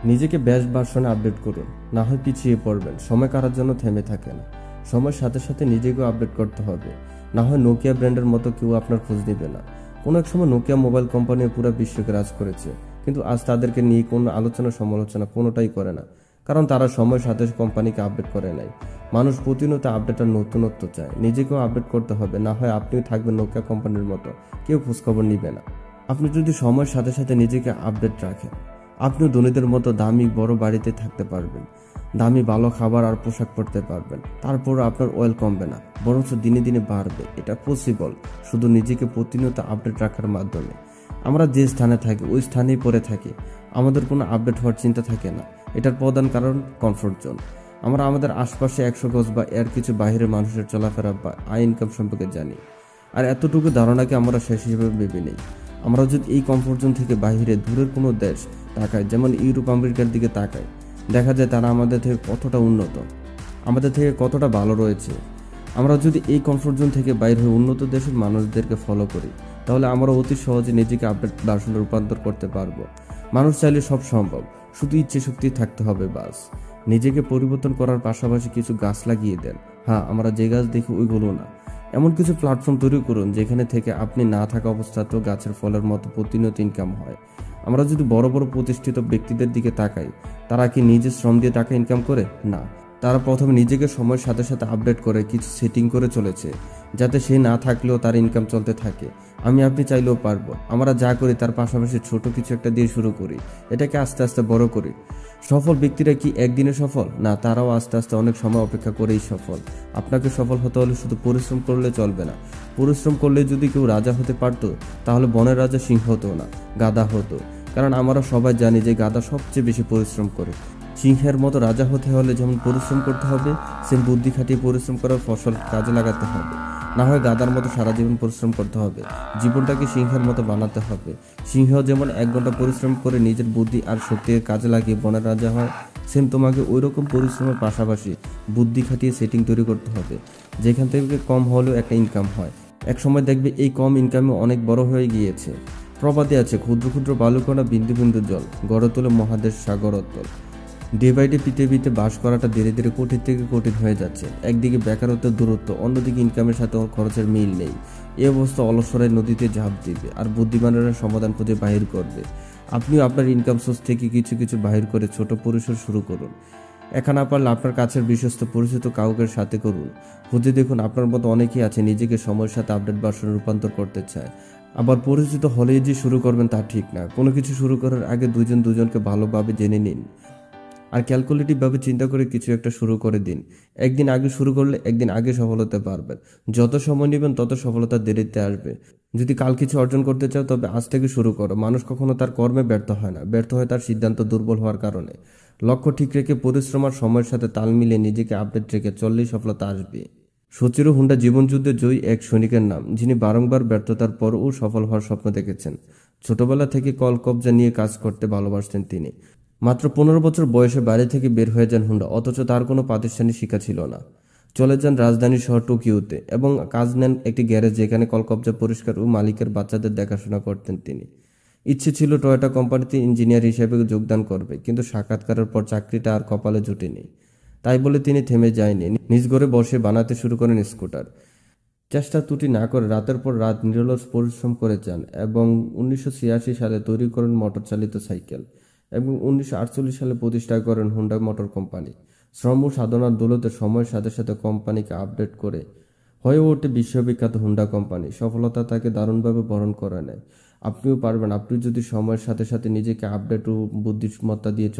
নিজেকে বেস্ট ভার্সনে আপডেট করুন, না হয় পিছিয়ে পড়বেন। সময় কারোর জন্য থেমে থাকে না। সময়ের সাথে সাথে নিজেকেও আপডেট করতে হবে, না হয় নোকিয়া ব্র্যান্ডের মতো কেউ আপনার খোঁজ নেবে না। কোনো এক সময় নোকিয়া মোবাইল কোম্পানি পুরো বিশ্বকে রাজ করেছে, কিন্তু আজ তাদেরকে নিয়ে কোনো আলোচনা সমালোচনা কোনোটাই করে না, কারণ তারা সময়ের সাথে কোম্পানিকে আপডেট করে নাই। মানুষ প্রতিনিয়ত আপডেট আর নতুনত্ব চায়। নিজেকেও আপডেট করতে হবে, না হয় আপনিও থাকবেন নোকিয়া কোম্পানির মতো, কেউ খোঁজখবর নিবে না। আপনি যদি সময়ের সাথে সাথে নিজেকে আপডেট রাখেন, আপনিও ধনীদের মতো দামি বড় বাড়িতে থাকতে পারবেন, দামি ভালো খাবার আর পোশাক পরতে পারবেন। তারপর আপনার ওয়েল কমবে না, বরঞ্চ দিনে দিনে বাড়বে। এটা পসিবল শুধু নিজেকে প্রতিনিয়ত আপডেট রাখার মাধ্যমে। আমরা যে স্থানে থাকি ওই স্থানেই পড়ে থাকি, আমাদের কোনো আপডেট হওয়ার চিন্তা থাকে না। এটার প্রধান কারণ কমফোর্ট জোন। আমরা আমাদের আশপাশে 100 গজ বা এর কিছু বাইরের মানুষের চলাফেরা বা আয় ইনকাম সম্পর্কে জানি, আর এতটুকু ধারণাকে আমরা শেষ হিসেবে ভেবে নেই। আমরা যদি এই কমফোর্ট জোন থেকে বাইরে দূরের কোনো দেশ তাকাই, যেমন ইউরোপ আমেরিকার দিকে তাকাই, দেখা যায় তারা আমাদের থেকে কতটা উন্নত, আমাদের থেকে কতটা ভালো রয়েছে। আমরা যদি এই কমফোর্ট জোন থেকে বাইরে হয়ে উন্নত দেশের মানুষদেরকে ফলো করি, তাহলে আমরা অতি সহজে নিজেকে আপডেট ভার্সনে রূপান্তর করতে পারবো। মানুষ চাইলে সব সম্ভব, শুধু ইচ্ছে শক্তি থাকতে হবে বাস। নিজেকে পরিবর্তন করার পাশাপাশি কিছু গাছ লাগিয়ে দেন। হ্যাঁ, আমরা যে গাছ দেখি ওইগুলো না, এমন কিছু প্ল্যাটফর্ম তৈরি করুন যেখানে থেকে আপনি না থাকা অবস্থাতেও গাছের ফলের মতো প্রতিনিয়ত ইনকাম হয়। আমরা যদি বড় বড় প্রতিষ্ঠিত ব্যক্তিদের দিকে তাকাই, তারা কি নিজের শ্রম দিয়ে টাকা ইনকাম করে? না, তারা প্রথমে নিজেকে সময়ের সাথে সাথে আপডেট করে কিছু সেটিং করে চলেছে, যাতে সে না থাকলেও তার ইনকাম চলতে থাকে। আপনি চাইলেও পারবো। আমরা যা করি তার পাশাপাশি ছোট কিছু একটা দিয়ে শুরু করি, এটাকে আস্তে আস্তে বড় করি। সফল ব্যক্তিরা কি একদিনে সফল? না, তারাও আস্তে আস্তে অনেক সময় অপেক্ষা করেই সফল। আপনাকে সফল হতে হলে শুধু পরিশ্রম করলে চলবে না। পরিশ্রম করলে যদি কেউ রাজা হতে পারতো, তাহলে বনের রাজা সিংহ হতো না, গাধা হতো। কারণ আমরা সবাই জানি যে গাধা সবচেয়ে বেশি পরিশ্রম করে। সিংহের মতো রাজা হতে হলে যেমন পরিশ্রম করতে হবে, সেম বুদ্ধি খাটিয়ে পরিশ্রম করার ফসল কাজে লাগাতে হবে। না হয় গাধার মতো সারা জীবন পরিশ্রম করতে হবে। জীবনটাকে সিংহের মতো বানাতে হবে। সিংহ যেমন 1 ঘন্টা পরিশ্রম করে নিজের বুদ্ধি আর শক্তির কাজে লাগিয়ে বনের রাজা হয়, সেম তোমাকে ওই রকম পরিশ্রমের পাশাপাশি বুদ্ধি খাটিয়ে সেটিং তৈরি করতে হবে, যেখান থেকে কম হলেও একটা ইনকাম হয়। এক সময় দেখবে এই কম ইনকামে অনেক বড় হয়ে গিয়েছে। প্রবাদে আছে, ক্ষুদ্র ক্ষুদ্র বালুকণা বিন্দু বিন্দু জল গড়ে তোলে মহাদেশ সাগরোত্তল। ডে বাই ডে পৃথিবীতে বাস করাটা ধীরে ধীরে কঠিন থেকে কঠিন হয়ে যাচ্ছে। একদিকে বেকারত্বের দূরত্ব, অন্যদিকে ইনকামের সাথে খরচের মিল নেই। এই অবস্থা অলসরাই নদীতে ঝাঁপ দিবে, আর বুদ্ধিমানেরা সমাধান খুঁজে বাহির করবে। আপনিও আপনার ইনকাম সোর্স থেকে কিছু কিছু বাহির করে ছোট পরিসর শুরু করুন। একা না পারলে আপনার কাছের বিশ্বস্ত পরিচিত কাউকে সাথে করুন। খুঁজে দেখুন, আপনার মতো অনেকেই আছে নিজেকে সময়ের সাথে আপডেট ভার্সনে রূপান্তর করতে চায়। আবার পরিচিত হলেই যে শুরু করবেন তা ঠিক না। কোনো কিছু শুরু করার আগে দুজনকে ভালোভাবে জেনে নিন, আর ক্যালকুলেটিভভাবে চিন্তা করে কিছু একটা শুরু করে দিন। একদিন আগে শুরু করলে একদিন আগে সফল হতে পারবেন। যত সময় নেবেন তত সফলতা দেরিতে আসবে। যদি কাল কিছু অর্জন করতে চাও, তবে আজ থেকে শুরু করো। মানুষ কখনো তার কর্মে ব্যর্থ হয় না, ব্যর্থ হয় তার সিদ্ধান্ত দুর্বল হওয়ার কারণে। লক্ষ্য ঠিক রেখে পরিশ্রম আর সময়ের সাথে তাল মিলিয়ে নিজেকে আপডেট রেখে চললেই সফলতা আসবে। সচিরো হুন্ডা জীবনযুদ্ধে জয়ী এক সৈনিকের নাম, যিনি বারংবার ব্যর্থতার পরও সফল হওয়ার স্বপ্ন দেখেছেন। ছোটবেলা থেকে কল কবজা নিয়ে কাজ করতে ভালোবাসতেন তিনি। মাত্র 15 বছর বয়সে বাড়ি থেকে বের হয়ে যান হুন্ডা, অথচ তার কোনো প্রাতিষ্ঠানিক শিক্ষা ছিল না। চলে যান রাজধানী শহর টোকিওতে এবং কাজ নেন একটি গ্যারেজ, যেখানে কলকবজা পরিষ্কার ও মালিকের বাচ্চাদের দেখাশোনা করতেন তিনি। ইচ্ছে ছিল টয়োটা কোম্পানিতে ইঞ্জিনিয়ার হিসেবে যোগদান করবে, কিন্তু সাক্ষাৎকারের পর চাকরিটা আর কপালে জুটেনি। তাই বলে তিনি থেমে যায়নি, নিজ ঘরে বসে বানাতে শুরু করেন স্কুটার। চেষ্টা ত্রুটি না করে রাতের পর রাত নিরলস পরিশ্রম করে যান এবং 1986 সালে তৈরি করেন মোটর চালিত সাইকেল এবং 1948 সালে প্রতিষ্ঠা করেন হুন্ডা মোটর কোম্পানি। শ্রম ও সাধনার দৌলতে সময়ের সাথে সাথে কোম্পানিকে আপডেট করে হয়ে ওঠে বিশ্ববিখ্যাত হুন্ডা কোম্পানি। সফলতা তাকে দারুণভাবে বরণ করে নেয়। আপনিও পারবেন, আপনি যদি সময়ের সাথে সাথে নিজেকে আপডেট ও বুদ্ধিমত্তা দিয়ে